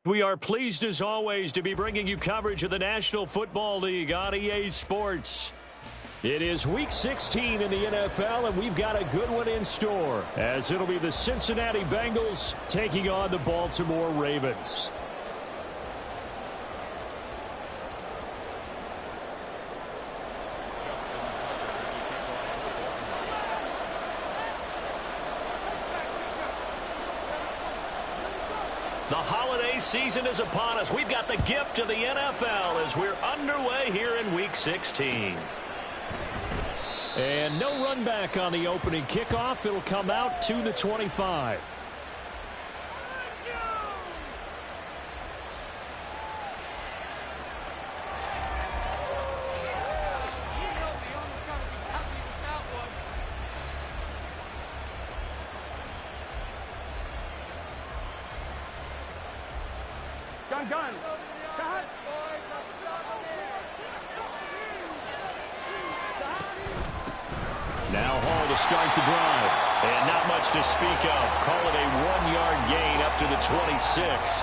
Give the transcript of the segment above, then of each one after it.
We are pleased as always to be bringing you coverage of the National Football League on EA Sports. It is Week 16 in the NFL, and we've got a good one in store, as it'll be the Cincinnati Bengals taking on the Baltimore Ravens. The holiday season is upon us. We've got the gift of the NFL as we're underway here in Week 16. And no run back on the opening kickoff. It'll come out to the 25. Gun. Now Hall to start the drive. And not much to speak of. Call it a 1-yard gain up to the 26.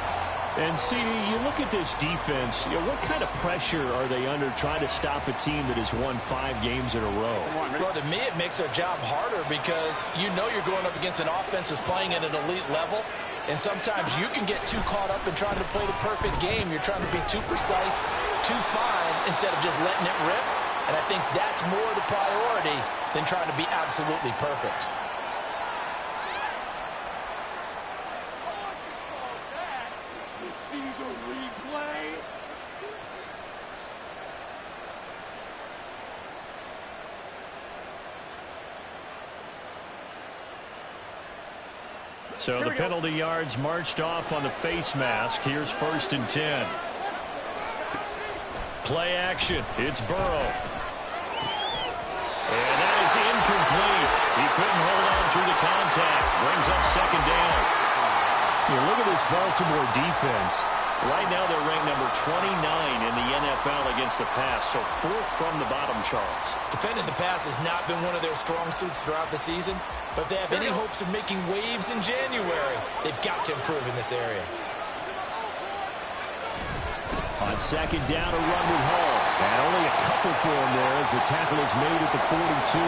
And CD, you look at this defense, what kind of pressure are they under trying to stop a team that has won 5 games in a row? Well, to me, it makes their job harder because you're going up against an offense that's playing at an elite level. And sometimes you can get too caught up in trying to play the perfect game. You're trying to be too precise, too fine, instead of just letting it rip. And I think that's more the priority than trying to be absolutely perfect. You see the replay? So the penalty yards marched off on the face mask. Here's 1st and 10. Play action. It's Burrow. And that is incomplete. He couldn't hold on through the contact. Brings up 2nd down. Look at this Baltimore defense. Right now they're ranked number 29 in the NFL against the pass, so 4th from the bottom, Charles. Defending the pass has not been one of their strong suits throughout the season, but if they have any hopes of making waves in January, they've got to improve in this area. On 2nd down, a run with Hall. And only a couple for him there as the tackle is made at the 42.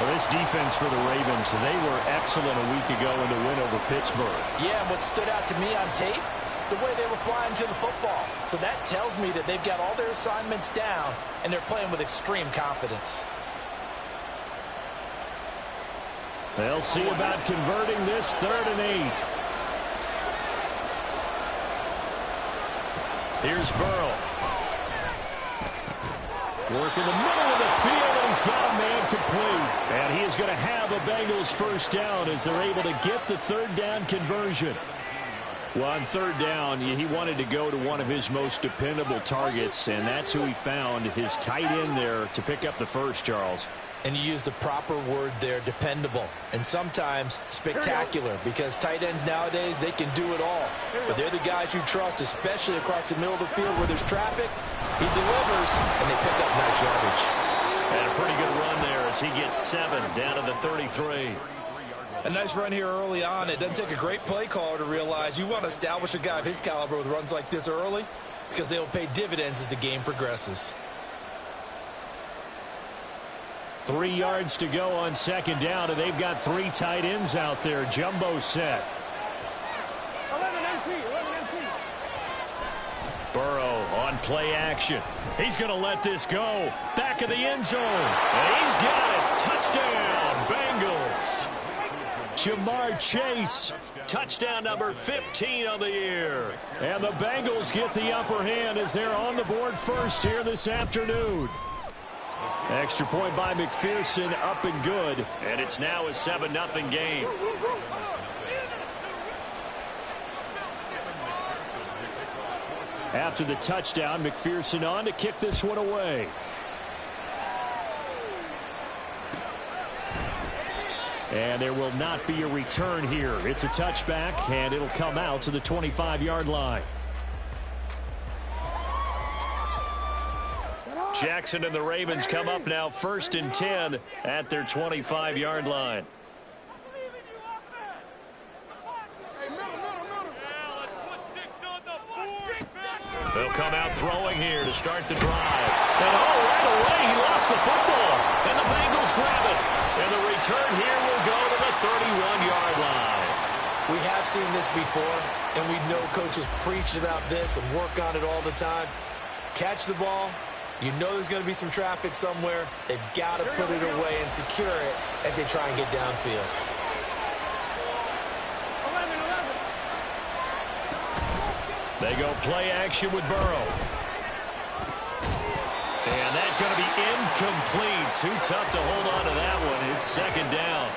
Well, this defense for the Ravens, they were excellent a week ago in the win over Pittsburgh. Yeah, and what stood out to me on tape, the way they were flying to the football. So that tells me that they've got all their assignments down, and they're playing with extreme confidence. They'll see about converting this 3rd and 8. Here's Burrow. Work in the middle of the field, and he's got a man complete. And he is going to have a Bengals 1st down as they're able to get the 3rd down conversion. Well, on 3rd down, he wanted to go to one of his most dependable targets, and that's who he found, his tight end there, to pick up the first, Charles. And you use the proper word there, dependable. And sometimes spectacular, because tight ends nowadays, they can do it all. But they're the guys you trust, especially across the middle of the field where there's traffic. He delivers, and they pick up nice yardage. And a pretty good run there as he gets 7 down to the 33. A nice run here early on. It doesn't take a great play caller to realize you want to establish a guy of his caliber with runs like this early because they will pay dividends as the game progresses. 3 yards to go on 2nd down, and they've got 3 tight ends out there. Jumbo set. 11 MP. Burrow on play action. He's going to let this go. Back of the end zone. And he's got it. Touchdown, Bengals. Jamar Chase, touchdown number 15 of the year. And the Bengals get the upper hand as they're on the board first here this afternoon. Extra point by McPherson, up and good. And it's now a 7-0 game. After the touchdown, McPherson on to kick this one away. And there will not be a return here. It's a touchback, and it'll come out to the 25-yard line. Jackson and the Ravens come up now 1st and 10 at their 25-yard line. They'll come out throwing here to start the drive. And right away, he lost the football. And the Bengals grab it. And the return here will go to the 31-yard line. We have seen this before, and we know coaches preach about this and work on it all the time. Catch the ball. You know there's going to be some traffic somewhere. They've got to put it away and secure it as they try and get downfield. 11. They go play action with Burrow. And that's going to be incomplete. Too tough to hold on to that one. It's second down.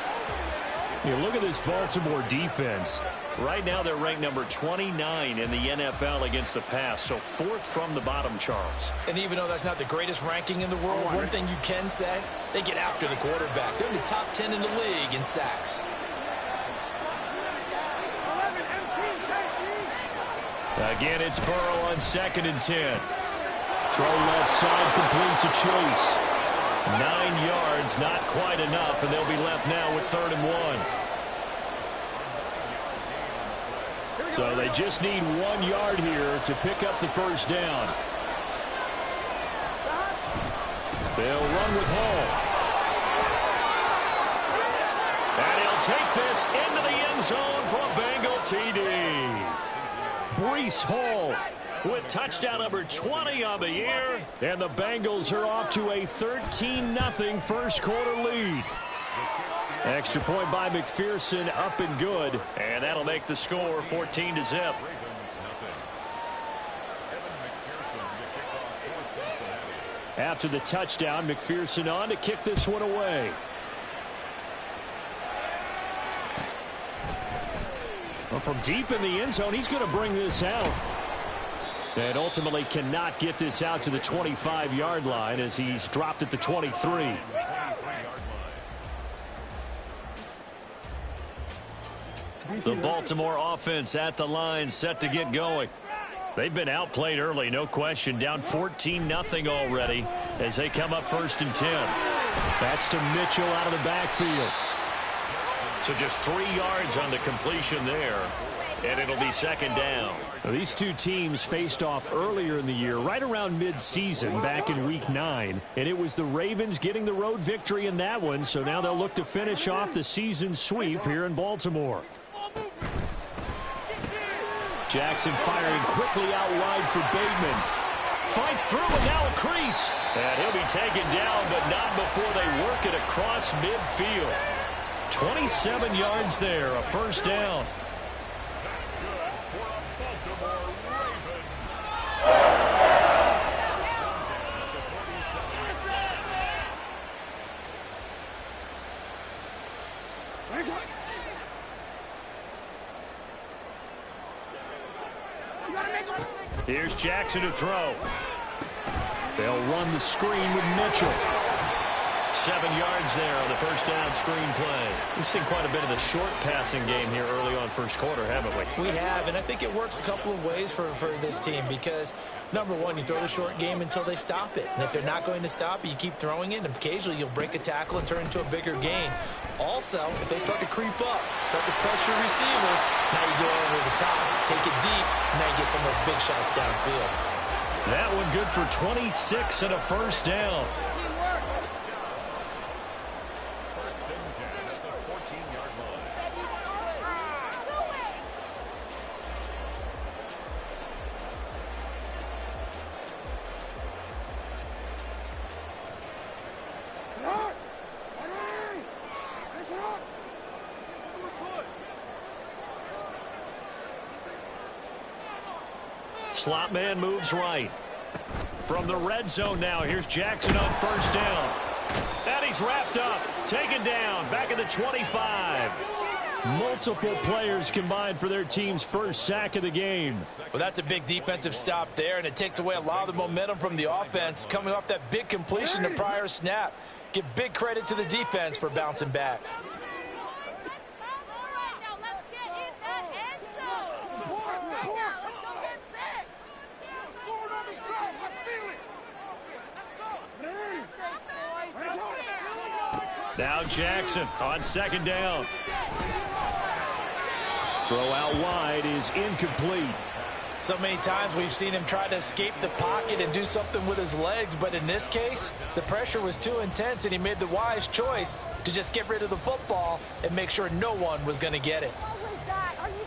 You look at this Baltimore defense. Right now they're ranked number 29 in the NFL against the pass. So fourth from the bottom, Charles. And even though that's not the greatest ranking in the world, one thing you can say, they get after the quarterback. They're in the top 10 in the league in sacks. 11, MP, Again, it's Burrow on 2nd and 10. Throw left side complete to Chase. 9 yards, not quite enough, and they'll be left now with 3rd and 1. So they just need 1 yard here to pick up the first down. They'll run with Hall. And he'll take this into the end zone for a Bengal TD. Breece Hall with touchdown number 20 on the year. And the Bengals are off to a 13-0 first quarter lead. Extra point by McPherson, up and good. And that'll make the score 14-0. After the touchdown, McPherson on to kick this one away. Well, from deep in the end zone, he's going to bring this out. And ultimately cannot get this out to the 25-yard line as he's dropped at the 23. The Baltimore offense at the line, set to get going. They've been outplayed early, no question. Down 14-0 already as they come up 1st and 10. That's to Mitchell out of the backfield. So just 3 yards on the completion there, and it'll be 2nd down. Now, these two teams faced off earlier in the year, right around mid-season, back in Week 9. And it was the Ravens getting the road victory in that one, so now they'll look to finish off the season sweep here in Baltimore. Jackson firing quickly out wide for Bateman. Fights through and now a crease. And he'll be taken down, but not before they work it across midfield. 27 yards there, a first down. Here's Jackson to throw. They'll run the screen with Mitchell. 7 yards there on the first down screen play. We've seen quite a bit of the short passing game here early on first quarter, haven't we? We have, and I think it works a couple of ways for this team because, number one, you throw the short game until they stop it. And if they're not going to stop it, you keep throwing it, and occasionally you'll break a tackle and turn into a bigger gain. Also, if they start to creep up, start to pressure receivers, now you go over the top, take it deep, and now you get some of those big shots downfield. That one good for 26 and a first down. Slot man moves right. From the red zone now, here's Jackson on first down. And he's wrapped up, taken down, back at the 25. Multiple players combined for their team's first sack of the game. Well, that's a big defensive stop there, and it takes away a lot of the momentum from the offense coming off that big completion to prior snap. Give big credit to the defense for bouncing back. Now Jackson on second down. Throw out wide is incomplete. So many times we've seen him try to escape the pocket and do something with his legs, but in this case, the pressure was too intense and he made the wise choice to just get rid of the football and make sure no one was going to get it. What was that? Are you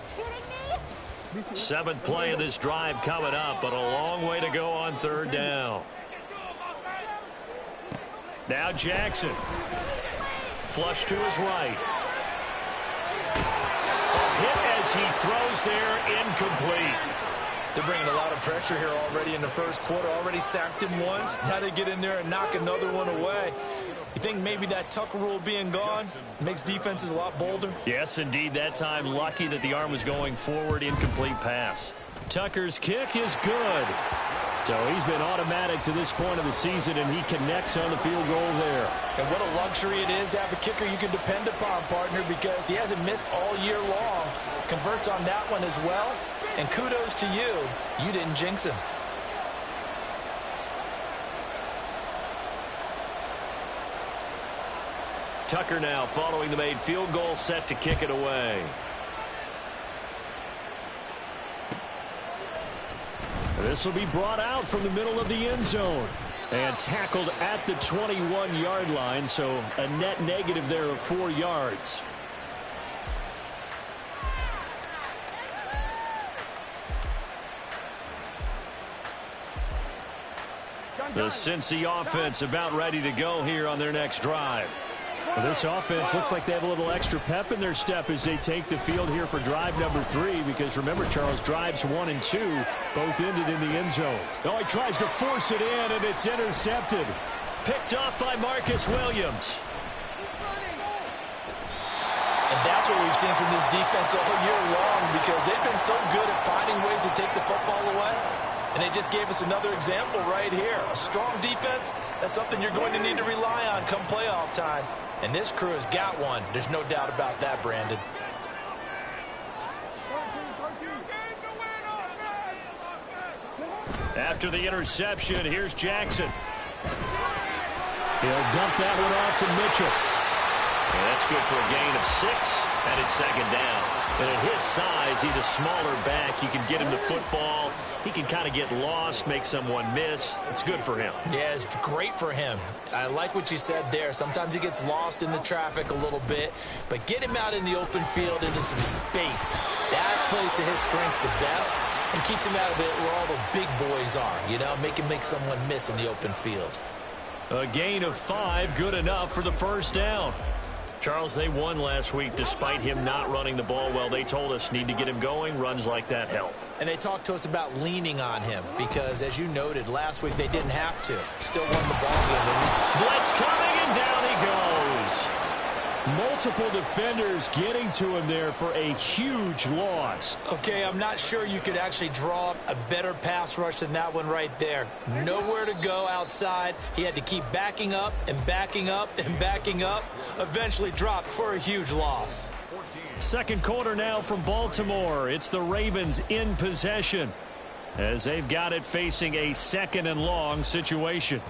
kidding me? Seventh play of this drive coming up, but a long way to go on third down. Now Jackson. Flush to his right. Hit as he throws there, incomplete. They're bringing a lot of pressure here already in the first quarter. Already sacked him once. Now they get in there and knock another one away. You think maybe that Tucker rule being gone makes defenses a lot bolder? Yes, indeed. That time, lucky that the arm was going forward. Incomplete pass. Tucker's kick is good. So he's been automatic to this point of the season, and he connects on the field goal there. And what a luxury it is to have a kicker you can depend upon, partner, because he hasn't missed all year long. Converts on that one as well. And kudos to you. You didn't jinx him. Tucker now following the made field goal, set to kick it away. This will be brought out from the middle of the end zone and tackled at the 21-yard line, so a net negative there of 4 yards. The Cincy offense about ready to go here on their next drive. Well, this offense looks like they have a little extra pep in their step as they take the field here for drive number 3, because remember, Charles, drives 1 and 2 both ended in the end zone. Oh, he tries to force it in, and it's intercepted. Picked up by Marcus Williams. And that's what we've seen from this defense all year long, because they've been so good at finding ways to take the football away. And they just gave us another example right here. A strong defense, that's something you're going to need to rely on come playoff time. And this crew has got one. There's no doubt about that, Brandon. After the interception, here's Jackson. He'll dump that one off to Mitchell. And that's good for a gain of 6, and it's second down. And at his size, he's a smaller back. You can get him the football. He can kind of get lost, make someone miss. It's good for him. Yeah, it's great for him. I like what you said there. Sometimes he gets lost in the traffic a little bit, but get him out in the open field into some space. That plays to his strengths the best and keeps him out of it where all the big boys are, you know, make someone miss in the open field. A gain of 5, good enough for the first down. Charles, they won last week despite him not running the ball well. They told us need to get him going. Runs like that help. And they talked to us about leaning on him because, as you noted, last week they didn't have to. Still won the ball game. Blitz coming, and down he goes. Multiple defenders getting to him there for a huge loss. Okay, I'm not sure you could actually draw up a better pass rush than that one right there. Nowhere to go outside. He had to keep backing up and backing up and backing up. Eventually dropped for a huge loss. Second quarter now from Baltimore. It's the Ravens in possession as they've got it facing a 2nd and long situation.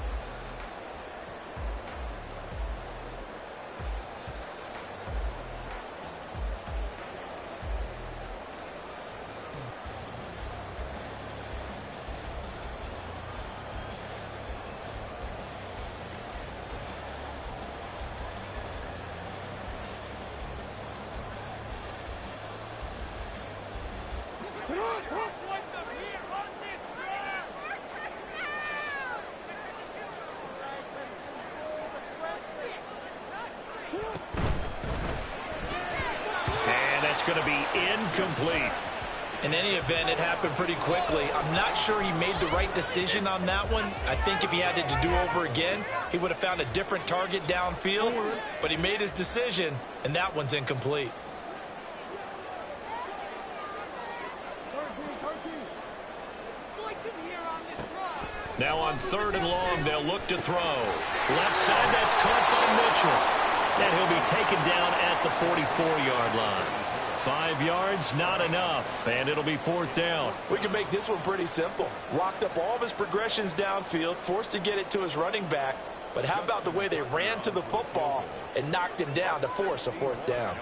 Going to be incomplete. In any event, it happened pretty quickly. I'm not sure he made the right decision on that one. I think if he had it to do over again, he would have found a different target downfield. But he made his decision, and that one's incomplete. Now on 3rd and long, they'll look to throw. Left side, that's caught by Mitchell. And he'll be taken down at the 44-yard line. 5 yards, not enough, and it'll be 4th down. We can make this one pretty simple. Locked up all of his progressions downfield, forced to get it to his running back. But how about the way they ran to the football and knocked him down to force a 4th down?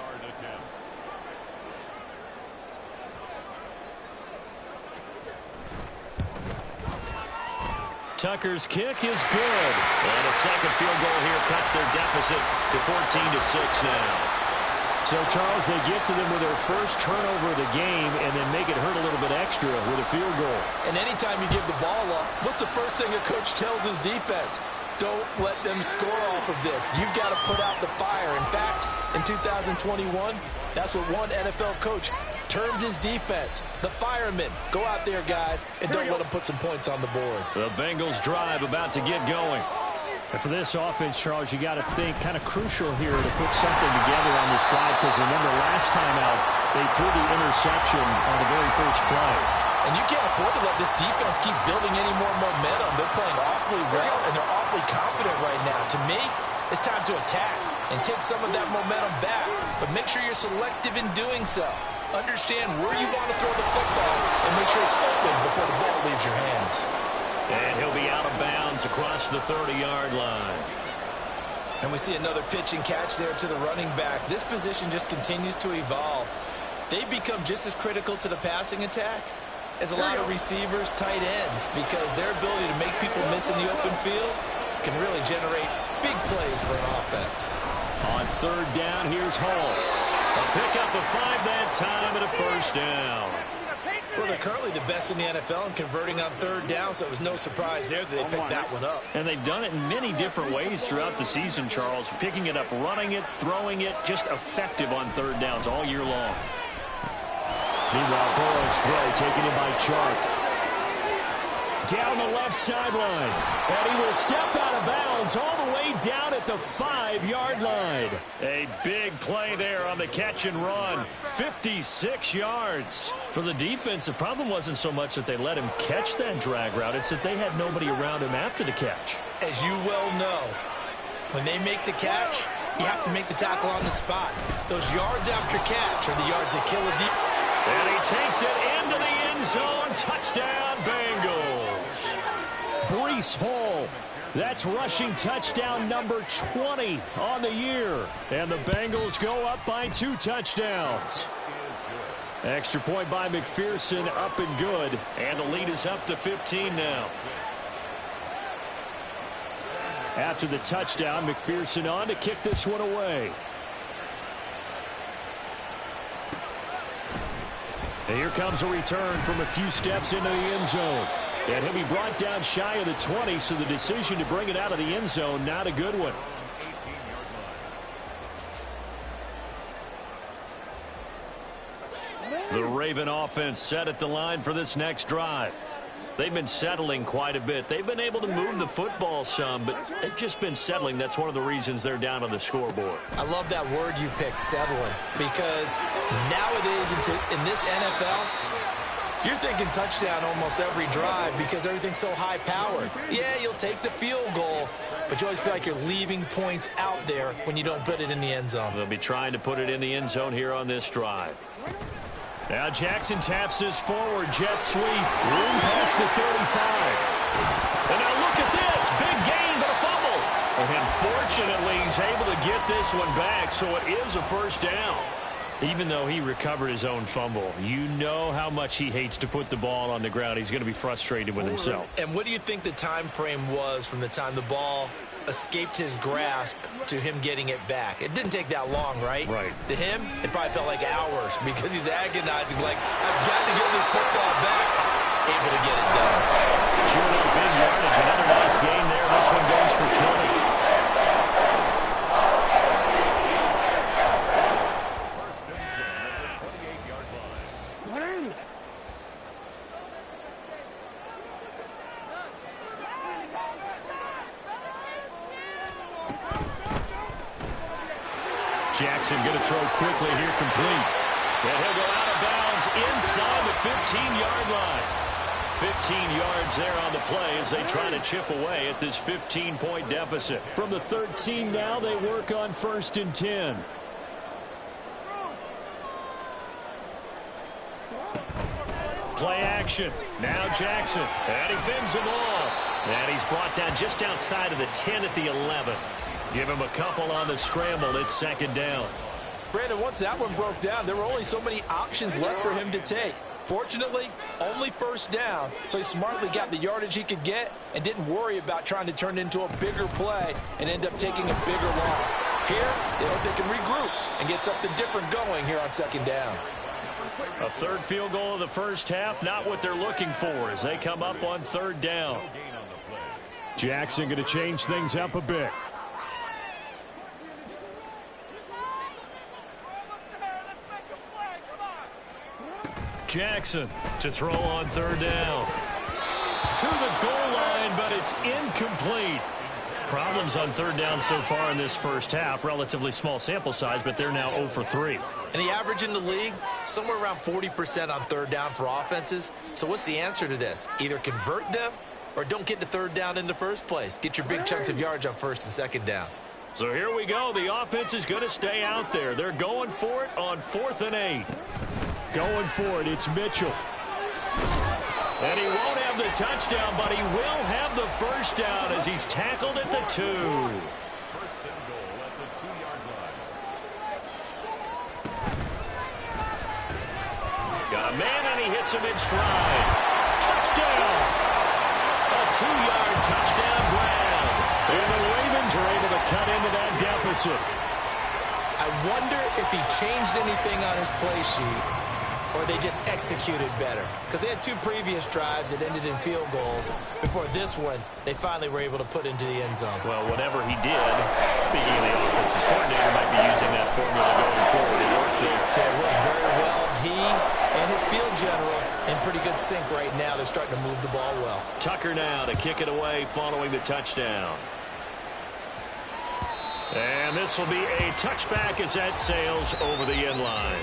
Tucker's kick is good. And a second field goal here cuts their deficit to 14-6 now. So, Charles, they get to them with their first turnover of the game and then make it hurt a little bit extra with a field goal. And anytime you give the ball up, what's the first thing a coach tells his defense? Don't let them score off of this. You've got to put out the fire. In fact, in 2021, that's what one NFL coach termed his defense. The firemen. Go out there, guys, and don't let them put some points on the board. The Bengals drive about to get going. And for this offense, Charles, you got to think kind of crucial here to put something together on this drive, because remember last time out, they threw the interception on the very first play. And you can't afford to let this defense keep building any more momentum. They're playing awfully well, and they're awfully confident right now. To me, it's time to attack and take some of that momentum back. But make sure you're selective in doing so. Understand where you want to throw the football and make sure it's open before the ball leaves your hands. And he'll be out of bounds across the 30-yard line. And we see another pitch and catch there to the running back. This position just continues to evolve. They become just as critical to the passing attack as a lot of receivers, tight ends, because their ability to make people miss in the open field can really generate big plays for an offense. On third down, here's Hall. A pickup of 5 that time and a first down. Well, they're currently the best in the NFL in converting on third down, so it was no surprise there that they picked that one up. And they've done it in many different ways throughout the season, Charles. Picking it up, running it, throwing it, just effective on third downs all year long. Meanwhile, Burrow's throw taken in by Chark. Down the left sideline. And he will step out of bounds all the way down at the 5-yard line. A big play there on the catch and run. 56 yards. For the defense, the problem wasn't so much that they let him catch that drag route. It's that they had nobody around him after the catch. As you well know, when they make the catch, you have to make the tackle on the spot. Those yards after catch are the yards that kill a defense. And he takes it into the end zone. Touchdown, Bengals. Breece Hall. That's rushing touchdown number 20 on the year. And the Bengals go up by 2 touchdowns. Extra point by McPherson, up and good. And the lead is up to 15 now. After the touchdown, McPherson on to kick this one away. And here comes a return from a few steps into the end zone. And he'll be brought down shy of the 20, so the decision to bring it out of the end zone, not a good one. The Raven offense set at the line for this next drive. They've been settling quite a bit. They've been able to move the football some, but they've just been settling. That's one of the reasons they're down on the scoreboard. I love that word you picked, settling, because nowadays in this NFL, you're thinking touchdown almost every drive because everything's so high-powered. Yeah, you'll take the field goal, but you always feel like you're leaving points out there when you don't put it in the end zone. They'll be trying to put it in the end zone here on this drive. Now Jackson taps his forward jet sweep. Room past the 35. And now look at this. Big gain, but a fumble. And fortunately, he's able to get this one back, so it is a first down. Even though he recovered his own fumble, you know how much he hates to put the ball on the ground. He's going to be frustrated with himself. And what do you think the time frame was from the time the ball escaped his grasp to him getting it back? It didn't take that long, right? Right. To him, it probably felt like hours because he's agonizing, like, I've got to get this football back. Able to get it done. Chewing up big yardage. Another nice gain there. This one goes for 20. Jackson going to throw quickly here, complete. And he'll go out of bounds inside the 15-yard line. 15 yards there on the play as they try to chip away at this 15-point deficit. From the 13 now, they work on 1st and 10. Play action. Now Jackson. And he fends him off. And he's brought down just outside of the 10 at the 11. Give him a couple on the scramble. It's 2nd down. Brandon, once that one broke down, there were only so many options left for him to take. Fortunately, only first down, so he smartly got the yardage he could get and didn't worry about trying to turn it into a bigger play and end up taking a bigger loss. Here, they hope they can regroup and get something different going here on second down. A third field goal of the first half, not what they're looking for as they come up on third down. Jackson going to change things up a bit. Jackson to throw on third down. To the goal line, but it's incomplete. Problems on third down so far in this first half. Relatively small sample size, but they're now 0 for 3. And the average in the league, somewhere around 40% on third down for offenses. So what's the answer to this? Either convert them or don't get to third down in the first place. Get your big chunks of yards on first and second down. So here we go. The offense is going to stay out there. They're going for it on 4th and 8. Going for it, it's Mitchell. And he won't have the touchdown, but he will have the first down as he's tackled at the 2. First and goal at the 2-yard line. Got a man, and he hits him in stride. Touchdown! A 2-yard touchdown grab. And the Ravens are able to cut into that deficit. I wonder if he changed anything on his play sheet or they just executed better. Because they had 2 previous drives that ended in field goals. Before this one, they finally were able to put into the end zone. Well, whatever he did, speaking of the offensive coordinator, might be using that formula going forward. It worked there. It works very well. He and his field general in pretty good sync right now. They're starting to move the ball well. Tucker now to kick it away following the touchdown. And this will be a touchback as that sails over the end line.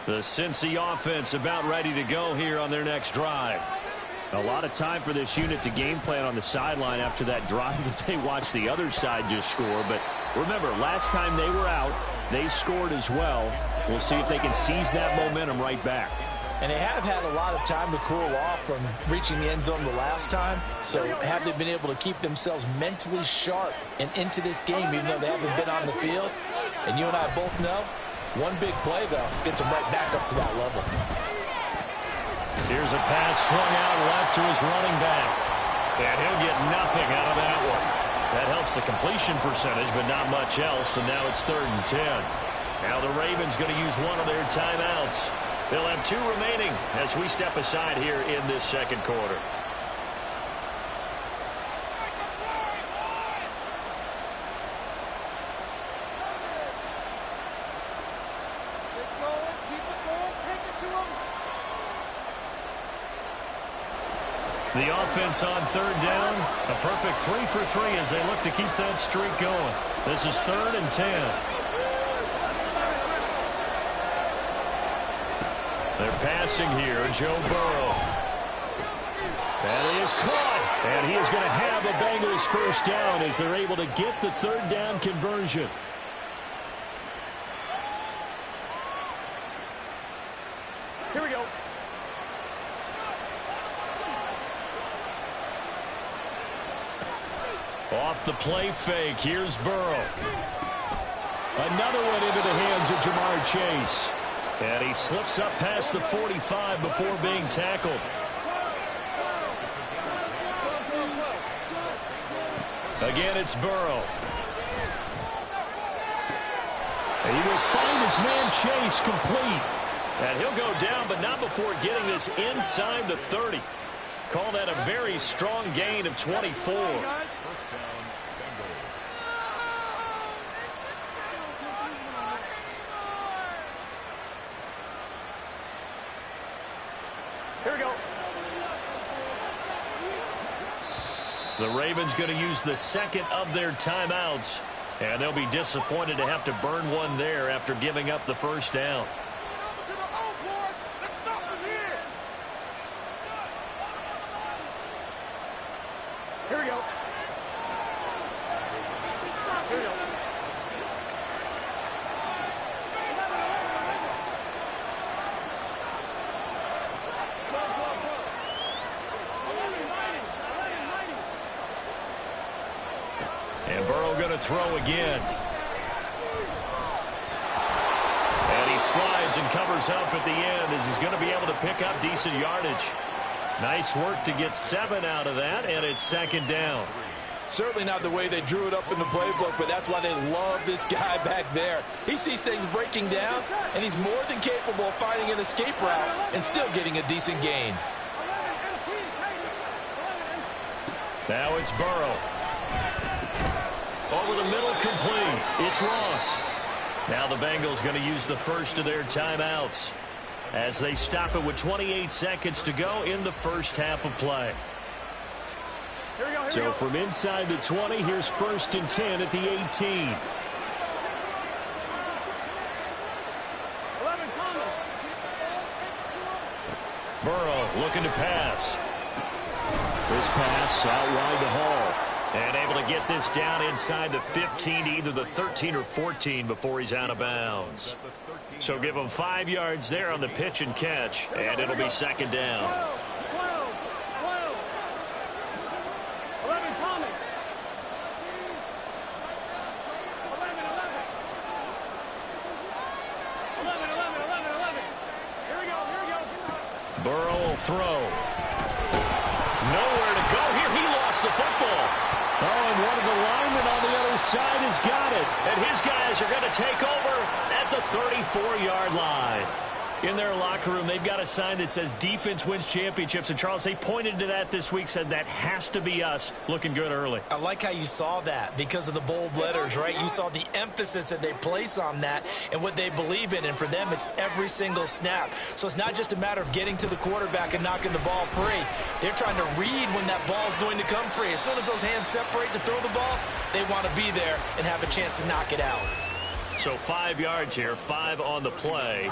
The Cincy offense about ready to go here on their next drive. A lot of time for this unit to game plan on the sideline after that drive that they watched the other side just score. But remember, last time they were out, they scored as well. We'll see if they can seize that momentum right back. And they have had a lot of time to cool off from reaching the end zone the last time. So have they been able to keep themselves mentally sharp and into this game, even though they haven't been on the field? And you and I both know, one big play, though, gets them right back up to that level. Here's a pass swung out left to his running back. And he'll get nothing out of that one. That helps the completion percentage, but not much else. And now it's 3rd and 10. Now the Ravens going to use one of their timeouts. They'll have 2 remaining as we step aside here in this second quarter. The offense on 3rd down, a perfect 3 for 3 as they look to keep that streak going. This is 3rd and 10. They're passing here, Joe Burrow. And he is caught, and he is going to have a Bengals first down as they're able to get the 3rd down conversion. Here we go. Off the play fake, here's Burrow. Another one into the hands of Jamar Chase. And he slips up past the 45 before being tackled. Again, it's Burrow. And he will find his man Chase complete. And he'll go down, but not before getting this inside the 30. Call that a very strong gain of 24. Here we go. The Ravens going to use the second of their timeouts, and they'll be disappointed to have to burn one there after giving up the first down. Here we go. Here we go. And Burrow going to throw again. And he slides and covers up at the end as he's going to be able to pick up decent yardage. Nice work to get 7 out of that, and it's second down. Certainly not the way they drew it up in the playbook, but that's why they love this guy back there. He sees things breaking down, and he's more than capable of finding an escape route and still getting a decent gain. Now it's Burrow. Over the middle, complete. It's Ross. Now the Bengals going to use the first of their timeouts as they stop it with 28 seconds to go in the first half of play. So from inside the 20, here's 1st and 10 at the 18. Burrow looking to pass. This pass out wide to Hall. And able to get this down inside the 15 to either the 13 or 14 before he's out of bounds. So give him 5 yards there on the pitch and catch, and it'll be second down. Burrow will throw. Nowhere to go here. He lost the football. Oh, and one of the linemen on the other side has got it. And his guys are going to take over at the 34-yard line. In their locker room, they've got a sign that says defense wins championships. And, Charles, they pointed to that this week, said that has to be us. Looking good early. I like how you saw that because of the bold letters, right? You saw the emphasis that they place on that and what they believe in. And for them, it's every single snap. So it's not just a matter of getting to the quarterback and knocking the ball free. They're trying to read when that ball is going to come free. As soon as those hands separate to throw the ball, they want to be there and have a chance to knock it out. So 5 yards here, 5 on the play.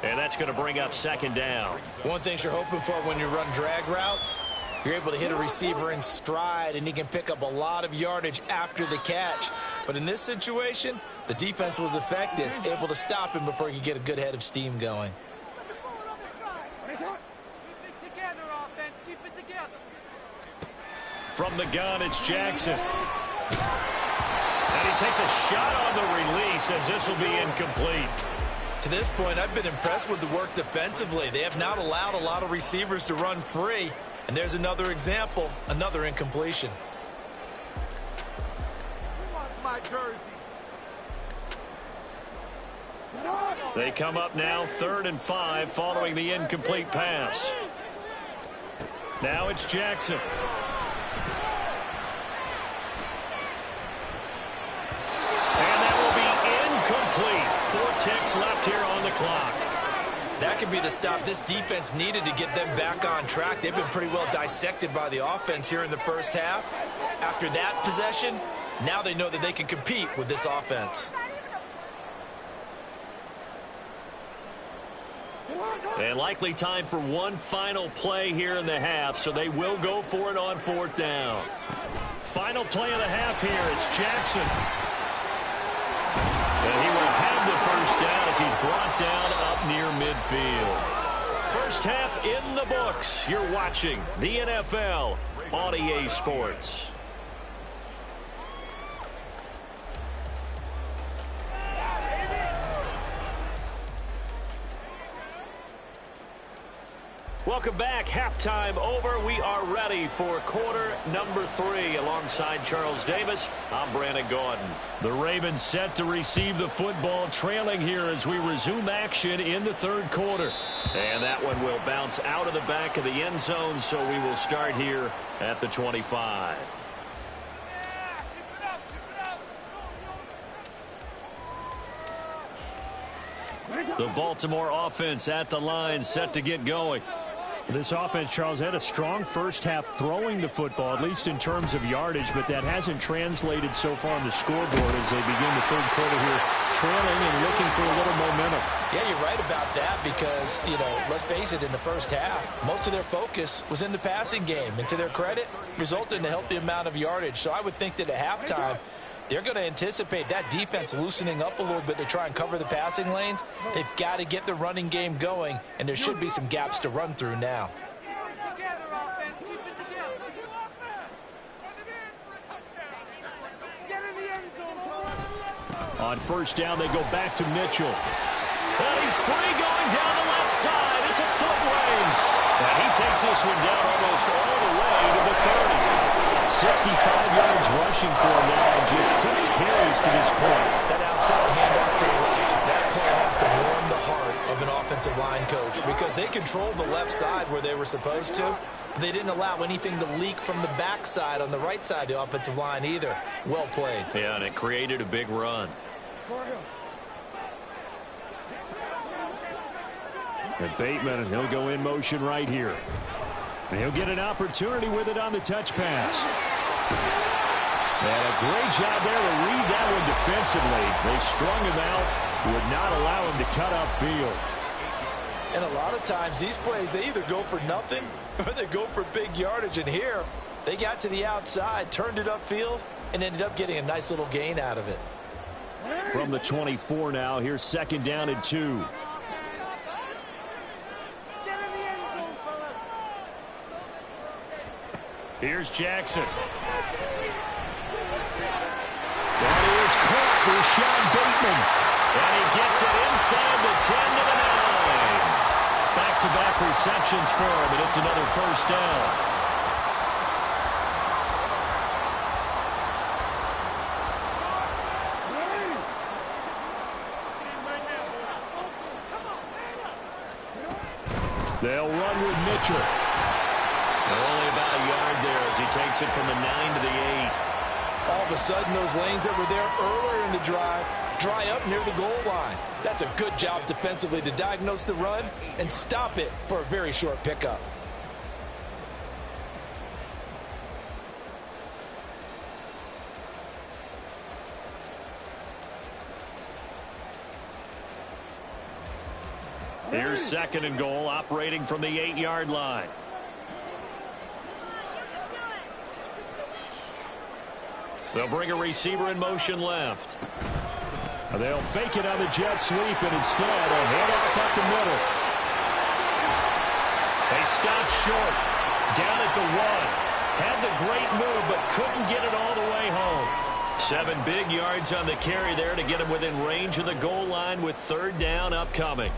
And that's going to bring up second down. One thing you're hoping for when you run drag routes, you're able to hit a receiver in stride, and he can pick up a lot of yardage after the catch. But in this situation, the defense was effective, able to stop him before he could get a good head of steam going. Keep it together, offense. Keep it together. From the gun, it's Jackson. And he takes a shot on the release as this will be incomplete. To this point, I've been impressed with the work defensively. They have not allowed a lot of receivers to run free. And there's another example, another incompletion. Who wants my jersey? They come up now 3rd and 5 following the incomplete pass. Now it's Jackson. And that will be incomplete. 4 ticks left here on the clock. That could be the stop this defense needed to get them back on track. They've been pretty well dissected by the offense here in the first half. After that possession, now they know that they can compete with this offense. And likely time for one final play here in the half, so they will go for it on 4th down. Final play of the half here. It's Jackson. And he will have the first down as he's brought down up near midfield. First half in the books. You're watching the NFL on EA Sports. Welcome back. Halftime over. We are ready for quarter number 3. Alongside Charles Davis, I'm Brandon Gaudin. The Ravens set to receive the football, trailing here as we resume action in the 3rd quarter. And that one will bounce out of the back of the end zone, so we will start here at the 25. The Baltimore offense at the line, set to get going. This offense, Charles, had a strong first half throwing the football, at least in terms of yardage, but that hasn't translated so far on the scoreboard as they begin the 3rd quarter here, trailing and looking for a little momentum. Yeah, you're right about that because, let's face it, in the first half, most of their focus was in the passing game. And to their credit, resulted in a healthy amount of yardage. So I would think that at halftime, they're going to anticipate that defense loosening up a little bit to try and cover the passing lanes. They've got to get the running game going, and there should be some gaps to run through now. Keep it together, offense. Keep it together. On first down, they go back to Mitchell. And he's free going down the left side. It's a foot race. And he takes this one down almost all the way to the 30. 65 yards rushing for him now and just 6 carries to this point. That outside handoff to the left, that play has to warm the heart of an offensive line coach because they controlled the left side where they were supposed to. They didn't allow anything to leak from the backside on the right side of the offensive line either. Well played. Yeah, and it created a big run. And Bateman, he'll go in motion right here. And he'll get an opportunity with it on the touch pass. And a great job there to read that one defensively. They strung him out, would not allow him to cut upfield. And a lot of times these plays, they either go for nothing or they go for big yardage. And here, they got to the outside, turned it upfield, and ended up getting a nice little gain out of it. From the 24 now, here's second down and 2. Here's Jackson. That is caught with Sean Bateman. And he gets it inside the 10 to the 9. Back-to-back receptions for him, and it's another first down. They'll run with Mitchell. Only about a yard there as he takes it from the 9 to the 8. All of a sudden, those lanes that were there earlier in the drive dry up near the goal line. That's a good job defensively to diagnose the run and stop it for a very short pickup. Here's second and goal, operating from the 8-yard line. They'll bring a receiver in motion left. They'll fake it on the jet sweep, and instead a handoff up the middle. They stop short, down at the 1. Had the great move, but couldn't get it all the way home. 7 big yards on the carry there to get him within range of the goal line with third down upcoming.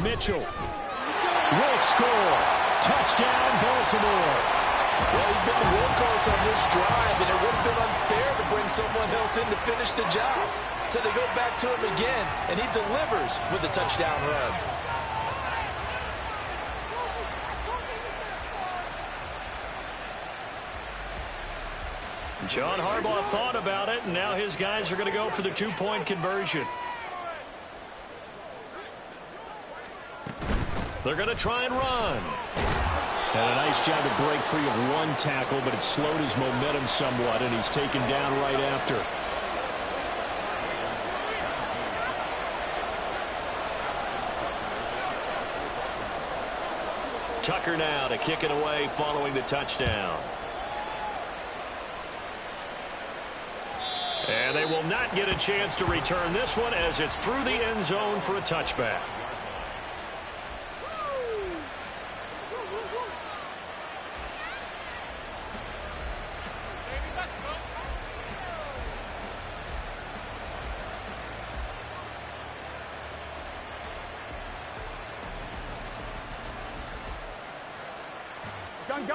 Mitchell will score. Touchdown, Baltimore. Well, he's been the workhorse on this drive, and it would have been unfair to bring someone else in to finish the job. So they go back to him again, and he delivers with a touchdown run. John Harbaugh thought about it, and now his guys are going to go for the 2-point conversion. They're going to try and run. And a nice job to break free of one tackle, but it slowed his momentum somewhat, and he's taken down right after. Tucker now to kick it away following the touchdown. And they will not get a chance to return this one as it's through the end zone for a touchback.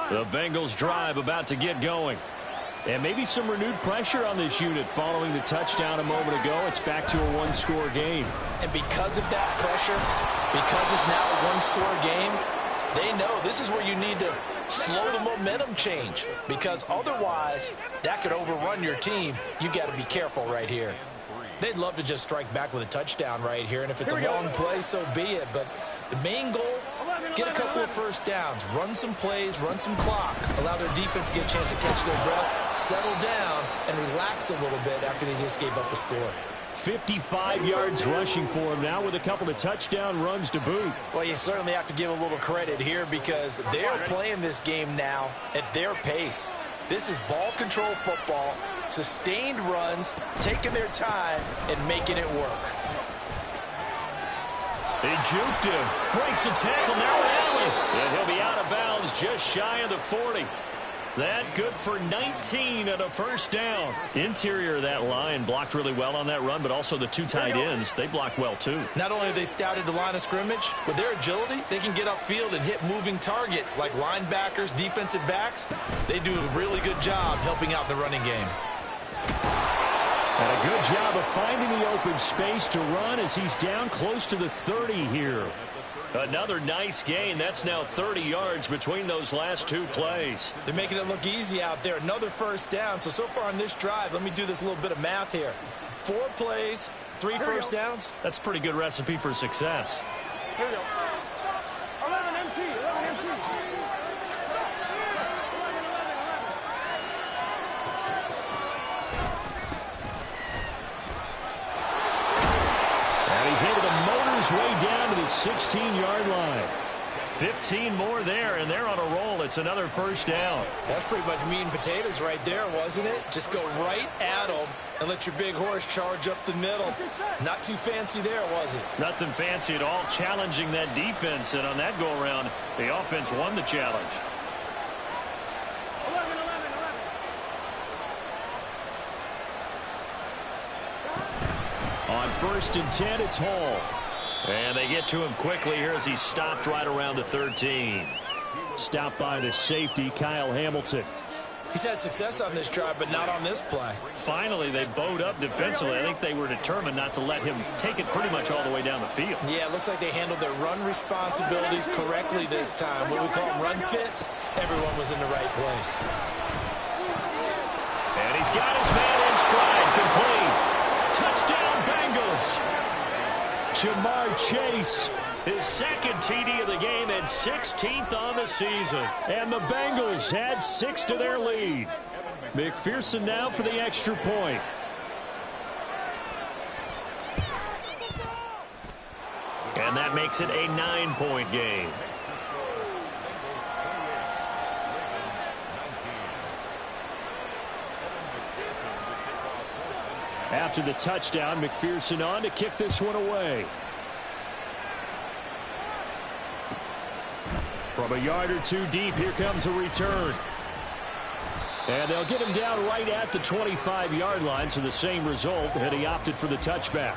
The Bengals drive about to get going. And maybe some renewed pressure on this unit following the touchdown a moment ago. It's back to a one-score game. And because of that pressure, because it's now a one-score game, they know this is where you need to slow the momentum change. Because otherwise, that could overrun your team. You've got to be careful right here. They'd love to just strike back with a touchdown right here, and if it's a long play, so be it. But the main goal, get a couple of first downs, run some plays, run some clock, allow their defense to get a chance to catch their breath, settle down, and relax a little bit after they just gave up a score. 55 yards rushing for him now with a couple of touchdown runs to boot. Well, you certainly have to give a little credit here because they're playing this game now at their pace. This is ball control football, sustained runs, taking their time, and making it work. He juked him. Breaks the tackle. Now Allen. And he'll be out of bounds just shy of the 40. That good for 19 and a first down. Interior of that line blocked really well on that run, but also the two tight ends, they blocked well too. Not only have they scouted the line of scrimmage, with their agility, they can get upfield and hit moving targets like linebackers, defensive backs. They do a really good job helping out the running game. And a good job of finding the open space to run as he's down close to the 30 here. Another nice gain. That's now 30 yards between those last two plays. They're making it look easy out there. Another first down. So far on this drive, let me do this little bit of math here. 4 plays, 3 first downs. That's a pretty good recipe for success. Here we go. 11 MT. 11 MT. And he's able to motor his way down to the 16-yard line. 15 more there, and they're on a roll. It's another first down. That's pretty much meat and potatoes right there, wasn't it? Just go right at them and let your big horse charge up the middle. Not too fancy there, was it? Nothing fancy at all, challenging that defense, and on that go-around, the offense won the challenge. 11, 11, 11. On 1st and 10, it's Hall. And they get to him quickly here as he stopped right around the 13. Stopped by the safety, Kyle Hamilton. He's had success on this drive, but not on this play. Finally, they bowed up defensively. I think they were determined not to let him take it pretty much all the way down the field. Yeah, it looks like they handled their run responsibilities correctly this time. What we call them run fits, everyone was in the right place. And he's got his man in stride, complete. Touchdown, Bengals. Jamar Chase. His second TD of the game and 16th on the season. And the Bengals add 6 to their lead. McPherson now for the extra point. And that makes it a 9-point game. After the touchdown, McPherson on to kick this one away. From a yard or two deep, here comes a return. And they'll get him down right at the 25-yard line, so the same result, and he opted for the touchback.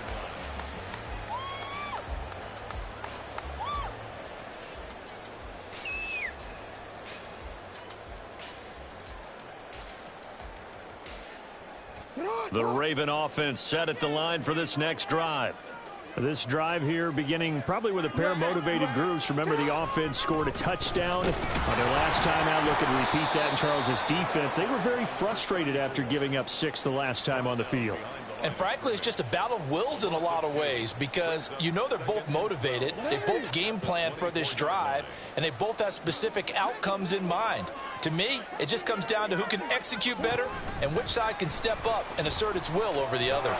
The Raven offense set at the line for this next drive. This drive here beginning probably with a pair of motivated groups. Remember, the offense scored a touchdown on their last time out. Look and repeat that in Charles's defense. They were very frustrated after giving up 6 the last time on the field. And frankly, it's just a battle of wills in a lot of ways because you know they're both motivated. They both game planned for this drive, and they both have specific outcomes in mind. To me, it just comes down to who can execute better and which side can step up and assert its will over the other.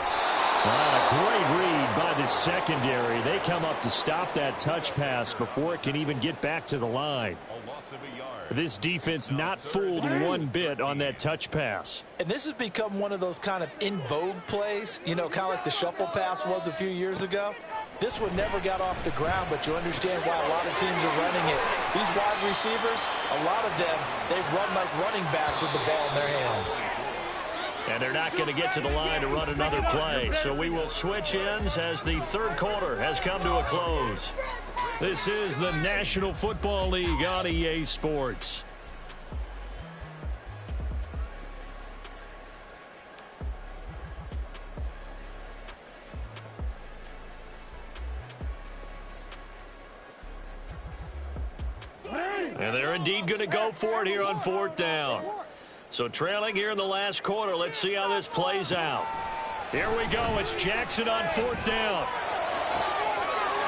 A great read by the secondary. They come up to stop that touch pass before it can even get back to the line. This defense not fooled one bit on that touch pass. And this has become one of those kind of in vogue plays, you know, kind of like the shuffle pass was a few years ago. This one never got off the ground, but you understand why a lot of teams are running it. These wide receivers, a lot of them, they've run like running backs with the ball in their hands. And they're not going to get to the line to run another play. So we will switch ends as the third quarter has come to a close. This is the National Football League on EA Sports. And they're indeed going to go for it here on 4th down. So trailing here in the last quarter. Let's see how this plays out. Here we go. It's Jackson on 4th down.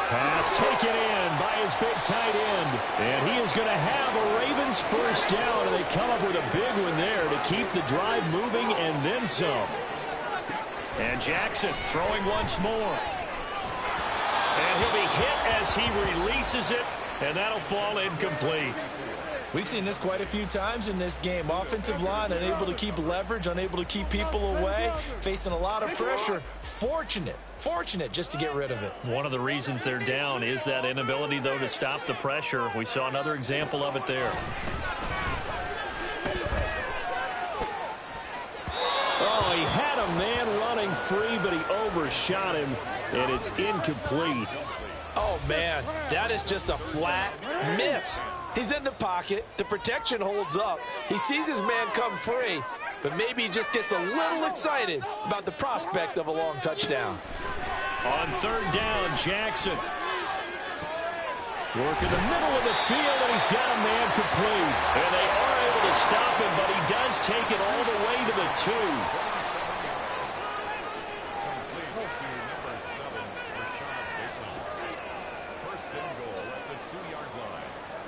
Pass taken in by his big tight end. And he is going to have a Ravens first down. And they come up with a big one there to keep the drive moving and then some. And Jackson throwing once more. And he'll be hit as he releases it. And that'll fall incomplete. We've seen this quite a few times in this game. Offensive line unable to keep leverage, unable to keep people away, facing a lot of pressure. Fortunate just to get rid of it. One of the reasons they're down is that inability, though, to stop the pressure. We saw another example of it there. Oh, he had a man running free, but he overshot him, and it's incomplete. Oh, man, that is just a flat miss. He's in the pocket. The protection holds up. He sees his man come free, but maybe he just gets a little excited about the prospect of a long touchdown. On third down, Jackson. Working the middle of the field, and he's got a man complete. And they are able to stop him, but he does take it all the way to the 2.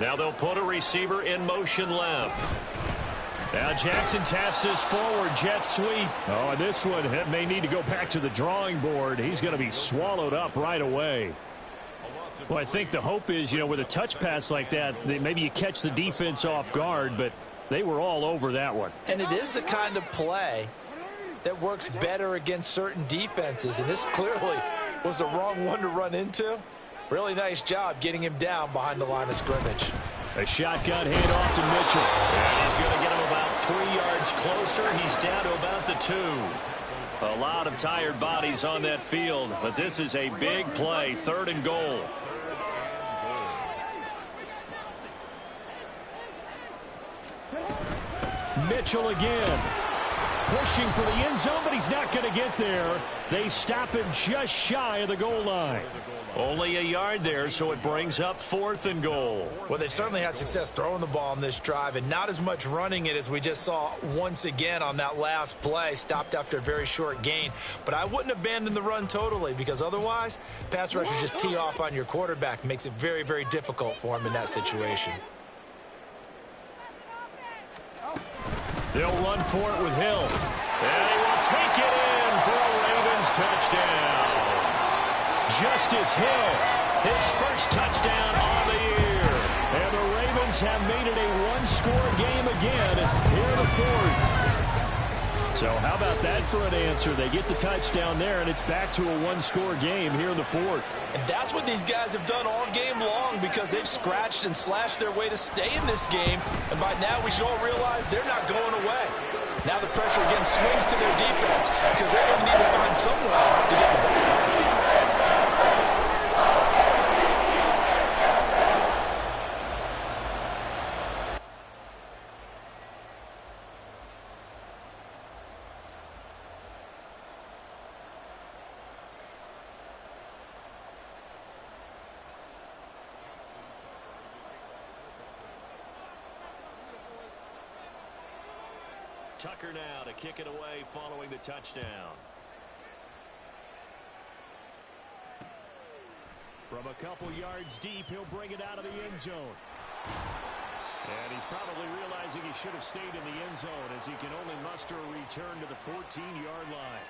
Now they'll put a receiver in motion left. Now Jackson taps this forward, jet sweep. Oh, and this one may need to go back to the drawing board. He's going to be swallowed up right away. Well, I think the hope is, with a touch pass like that, maybe you catch the defense off guard, but they were all over that one. And it is the kind of play that works better against certain defenses, and this clearly was the wrong one to run into. Really nice job getting him down behind the line of scrimmage. A shotgun handoff to Mitchell. And he's going to get him about 3 yards closer. He's down to about the 2. A lot of tired bodies on that field, but this is a big play, 3rd and goal. Mitchell again. Pushing for the end zone, but he's not going to get there. They stop him just shy of the goal line. Only a yard there, so it brings up 4th and goal. Well, they certainly had success throwing the ball on this drive, and not as much running it as we just saw once again on that last play. Stopped after a very short gain. But I wouldn't abandon the run totally, because otherwise, pass rushers just tee off on your quarterback. Makes it very, very difficult for him in that situation. They'll run for it with Hill. And he will take it in for a Ravens touchdown. Justice Hill, his first touchdown on the year. And the Ravens have made it a one-score game again here in the 4th. So how about that for an answer? They get the touchdown there, and it's back to a one-score game here in the 4th. And that's what these guys have done all game long, because they've scratched and slashed their way to stay in this game. And by now, we should all realize they're not going away. Now the pressure again swings to their defense, because they're going to need to find some way to get the ball. Tucker now to kick it away following the touchdown. From a couple yards deep, he'll bring it out of the end zone. And he's probably realizing he should have stayed in the end zone, as he can only muster a return to the 14-yard line.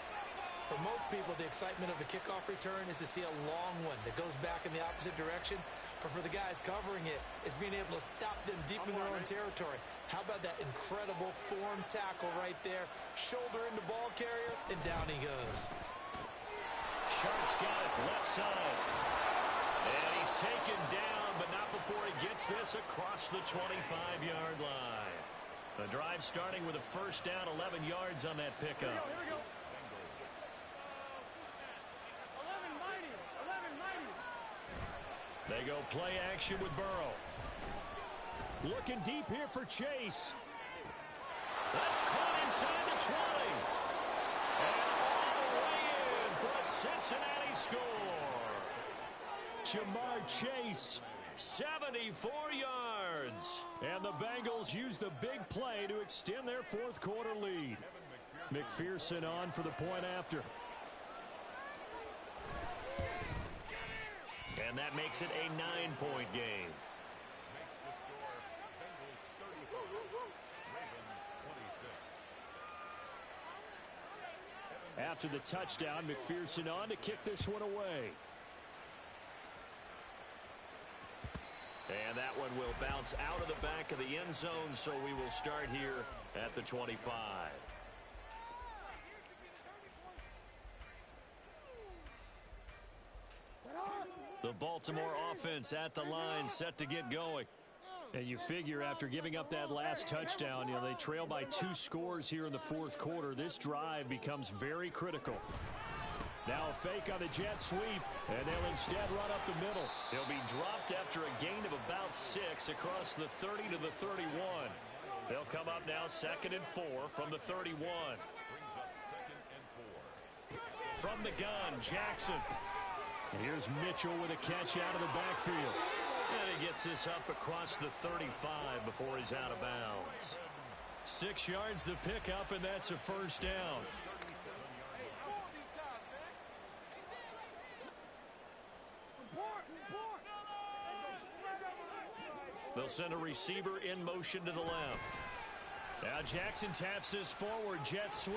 For most people, the excitement of the kickoff return is to see a long one that goes back in the opposite direction. But for the guys covering it, is being able to stop them deep in their own territory. How about that incredible form tackle right there? Shoulder into ball carrier, and down he goes. Sharp's got it left side. And he's taken down, but not before he gets this across the 25-yard line. The drive starting with a first down, 11 yards on that pickup. Here we go. They go play action with Burrow. Looking deep here for Chase. That's caught inside the 20. And all the way in for a Cincinnati score. Jamar Chase, 74 yards. And the Bengals use the big play to extend their 4th quarter lead. McPherson on for the point after. And that makes it a 9-point game. After the touchdown, McPherson on to kick this one away. And that one will bounce out of the back of the end zone, so we will start here at the 25. The Baltimore offense at the line, set to get going. And you figure after giving up that last touchdown, they trail by 2 scores here in the fourth quarter. This drive becomes very critical. Now a fake on the jet sweep, and they'll instead run up the middle. He'll be dropped after a gain of about 6 across the 30 to the 31. They'll come up now 2nd and 4 from the 31. From the gun, Jackson. And here's Mitchell with a catch out of the backfield. And he gets this up across the 35 before he's out of bounds. 6 yards the pickup, and that's a first down. They'll send a receiver in motion to the left. Now Jackson taps this forward jet sweep.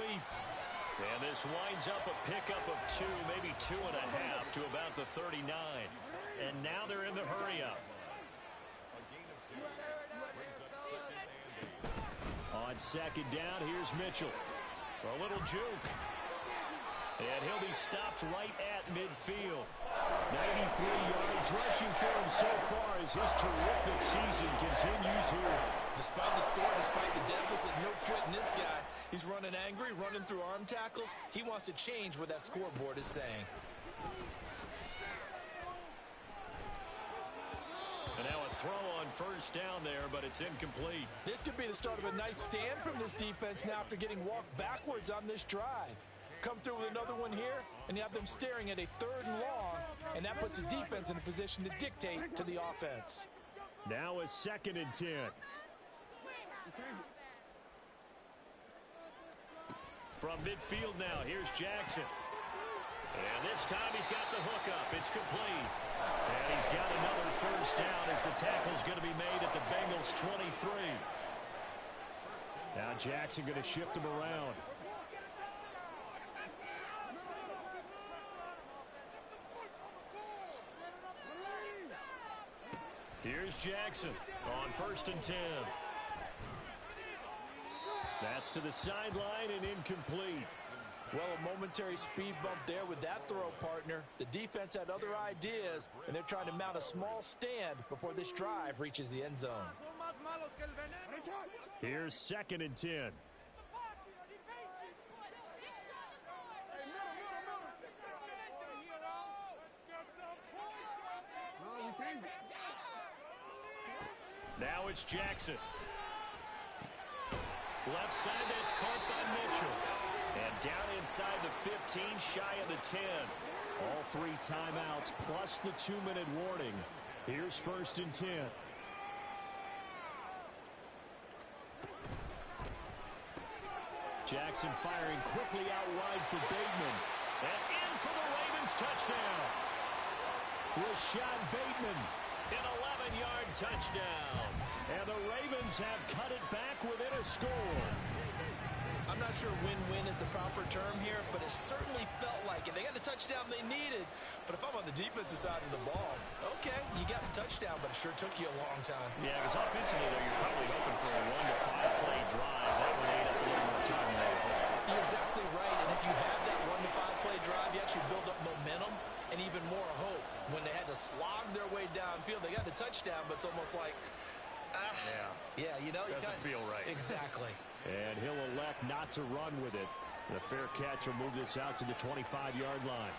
And this winds up a pickup of 2, maybe 2.5 to about the 39. And now they're in the hurry-up. On 2nd down, here's Mitchell. A little juke. And he'll be stopped right at midfield. 93 yards rushing for him so far as his terrific season continues here. Despite the score, despite the deficit, no quitting this guy. He's running angry, running through arm tackles. He wants to change what that scoreboard is saying. And now a throw on first down there, but it's incomplete. This could be the start of a nice stand from this defense now after getting walked backwards on this drive. Come through with another one here, and you have them staring at a 3rd and long, and that puts the defense in a position to dictate to the offense. Now a 2nd and 10. From midfield now, here's Jackson. And this time he's got the hookup. It's complete. And he's got another first down as the tackle's going to be made at the Bengals' 23. Now Jackson going to shift him around. Here's Jackson on 1st and 10. That's to the sideline and incomplete. Well, a momentary speed bump there with that throw, partner. The defense had other ideas, and they're trying to mount a small stand before this drive reaches the end zone. Here's 2nd and 10. Now it's Jackson. Left side, that's caught by Mitchell. And down inside the 15, shy of the 10. All 3 timeouts plus the 2-minute warning. Here's 1st and 10. Jackson firing quickly out wide for Bateman. And in for the Ravens touchdown. Rashad Bateman. An 11-yard touchdown. And the Ravens have cut it back within a score. I'm not sure win-win is the proper term here, but it certainly felt like it. They got the touchdown they needed. But if I'm on the defensive side of the ball, okay, you got the touchdown, but it sure took you a long time. Yeah, because offensively, though, you're probably hoping for a 1 to 5 play drive. That would ate up a little more time than that. You're exactly right, and if you have that 1 to 5 play drive, you actually build up momentum and even more hope. When they had to slog their way downfield, they got the touchdown, but it's almost like, yeah, you know, doesn't feel right. Exactly. And he'll elect not to run with it. The fair catch will move this out to the 25-yard line.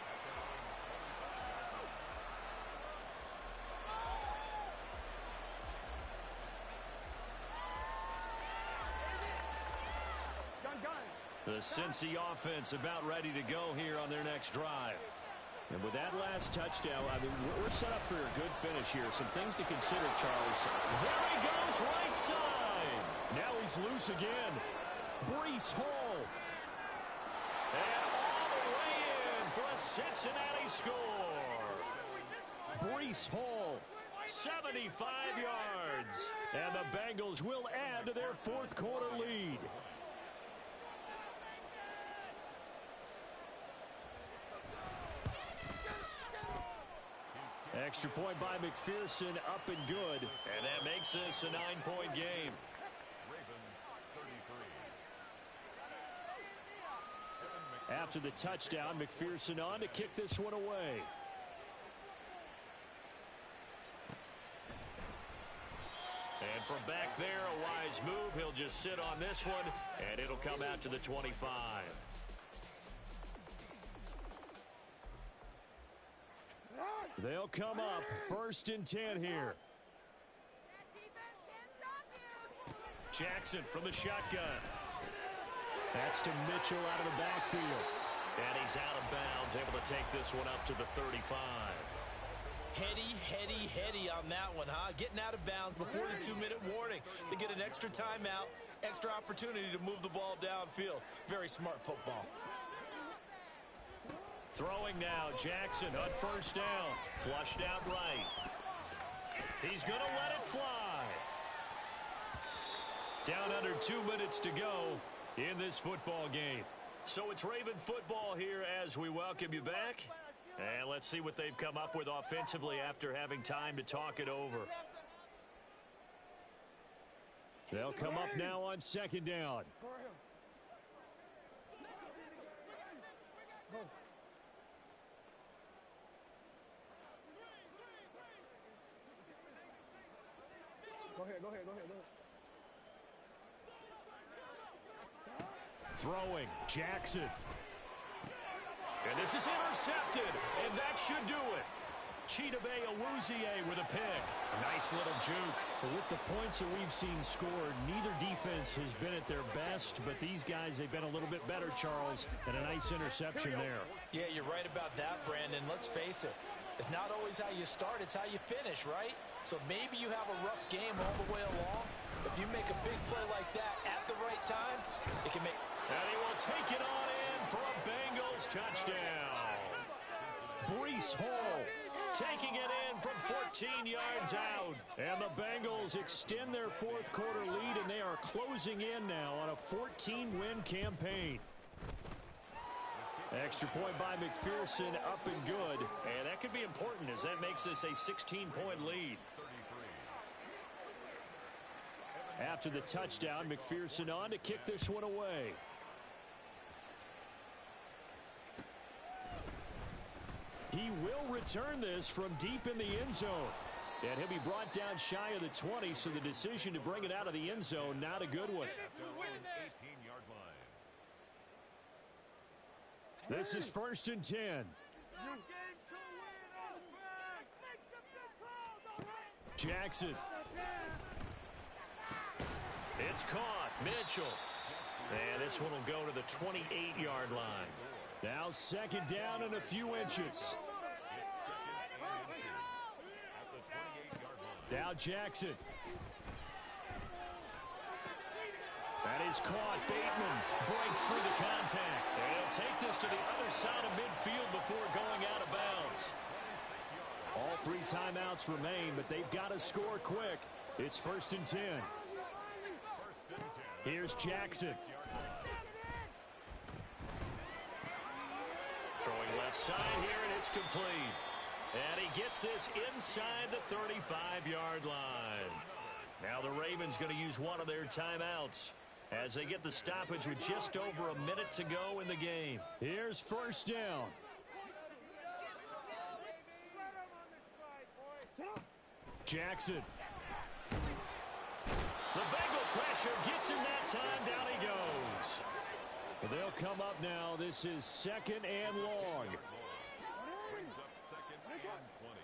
The Cincy offense about ready to go here on their next drive. And with that last touchdown, I mean, we're set up for a good finish here. Some things to consider, Charles. There he goes, right side. Now he's loose again. Breece Hall. And all the way in for a Cincinnati score. Breece Hall. 75 yards. And the Bengals will add to their 4th quarter lead. Extra point by McPherson, up and good. And that makes this a 9-point game. After the touchdown, McPherson on to kick this one away. And from back there, a wise move. He'll just sit on this one, and it'll come out to the 25. They'll come up 1st and 10 here. Jackson from the shotgun. That's to Mitchell out of the backfield. And he's out of bounds, able to take this one up to the 35. Heady on that one, huh? Getting out of bounds before the 2-minute warning. They get an extra timeout, extra opportunity to move the ball downfield. Very smart football. Throwing now, Jackson on 1st down. Flushed out right. He's going to let it fly. Down under 2 minutes to go in this football game. So it's Raven football here as we welcome you back. And let's see what they've come up with offensively after having time to talk it over. They'll come up now on 2nd down. Go ahead. Throwing, Jackson. And this is intercepted, and that should do it. Chidobe Awuzie with a pick. A nice little juke. With the points that we've seen scored, neither defense has been at their best, but these guys, they've been a little bit better, Charles, and a nice interception there. Yeah, you're right about that, Brandon. Let's face it. It's not always how you start, it's how you finish, right? So maybe you have a rough game all the way along. If you make a big play like that at the right time, it can make... And he will take it on in for a Bengals touchdown. Breece Hall taking it in from 14 yards out. And the Bengals extend their 4th quarter lead, and they are closing in now on a 14-win campaign. Extra point by McPherson, up and good. And that could be important as that makes this a 16-point lead. After the touchdown, McPherson on to kick this one away. He will return this from deep in the end zone. And he'll be brought down shy of the 20, so the decision to bring it out of the end zone, not a good one. This is 1st and 10. Jackson. It's caught. Mitchell. And this one will go to the 28-yard line. Now 2nd down and a few inches. Now Jackson. That is caught. Bateman breaks through the contact. And he'll take this to the other side of midfield before going out of bounds. All 3 timeouts remain, but they've got to score quick. It's 1st and 10. Here's Jackson. Throwing left side here, and it's complete. And he gets this inside the 35-yard line. Now the Ravens going to use one of their timeouts as they get the stoppage with just over a minute to go in the game. Here's 1st down. Jackson. The Bengal pressure gets him that time. Down he goes. Well, they'll come up now. This is 2nd and long. Brings up 2nd and 20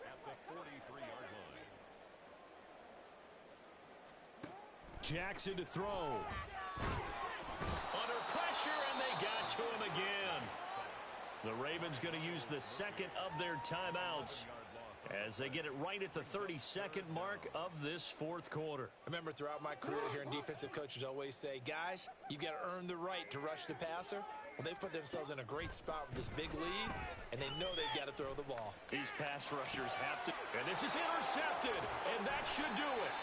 at the 43-yard line. Jackson to throw. Under pressure, and they got to him again. The Ravens going to use the 2nd of their timeouts as they get it right at the 32nd mark of this 4th quarter. I remember throughout my career hearing defensive coaches always say, guys, you got to earn the right to rush the passer. Well, they've put themselves in a great spot with this big lead, and they know they've got to throw the ball. These pass rushers have to. And this is intercepted, and that should do it.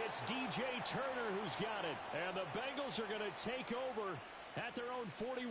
It's DJ Turner who's got it, and the Bengals are going to take over at their own 41.